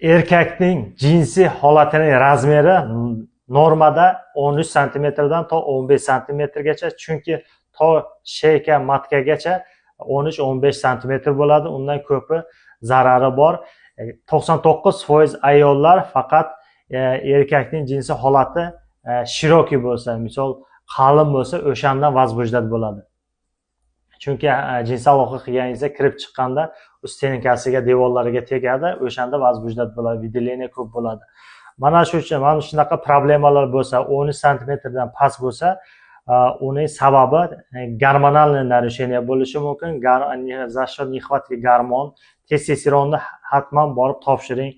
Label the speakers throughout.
Speaker 1: Erkakning jinsiy holatining razmeri normada 13 santimetrdan to 15 santimetrgacha, chunki to sheyka matkagacha 13-15 santimetr bo'ladi. Undan ko'pi zarari bor. 99% ayollar faqat erkakning jinsiy holati shiroki bo'lsa, misol qalin bo'lsa, o'shandan vazbujdat bo'ladi. Chunki jinsiy aloqa qilganingizda kirib chiqqanda stenkasiga, devorlariga tegadi, o'shanda vazbujdat bo'ladi, выделение ko'p bo'ladi. Mana shu uchun mana shunaqa problemalar bo'lsa, 13 santimetrdan past bo'lsa, uning sababi gormonalniy нарушение bo'lishi mumkin. За счет нехватки гормон, testosteronni hatman borib topshiring.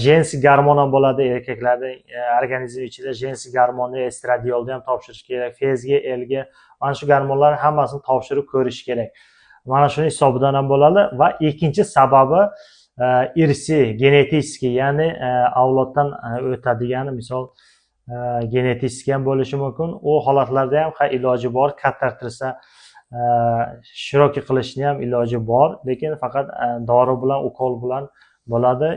Speaker 1: Jensiy gormon ham bo'ladi erkaklarning organizmi ichida. Jensiy gormonni, estradiolni ham topshirish kerak. Fezga, elga, mana shu gormonlar hammasini topshirib ko'rish kerak. Mana shuning hisobidan ham bo'ladi va ikkinchi sababi irsiy, genetik, ya'ni avloddan o'tadigan, misol genetik ham bo'lishi mumkin. U holatlarda ham iloji bor, kattartirsa shiroki qilishni ham iloji bor, lekin faqat dori bilan, ukol bilan bo'ladi.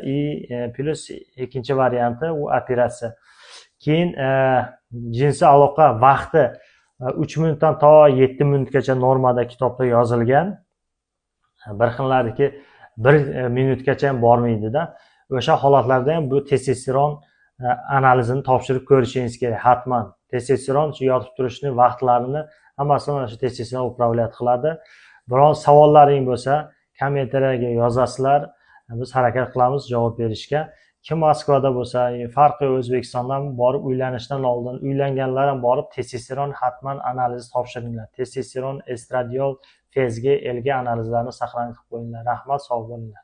Speaker 1: Plus ikkinchi varianti u operatsiya. Keyin jinsiy aloqa vaqti 3 minutdan to 7 minutgacha normada kitobda yozilgan. Bir xillardiki 1 minutgacha ham bormaydi-da. O'sha holatlarda ham bu testosteron analizini topshirib ko'rishingiz kerak. Hatman testosteron yotib turishni vaqtlarini hammasini mana shu testosteron upravlyat qiladi. Biroq savollaring bo'lsa, kommentariyaga yozasizlar. Biz harakat qilamiz javob berishga. Kim Moskvada bo'lsa, farqi O'zbekistondan borib uylanishdan oldin, uylanganlar ham borib testosteron hatman analizi topshiringlar. Testosteron, estradiol, fezga, elga analizlarini saqlanib qo'yinglar. Rahmat, sog' bo'linglar.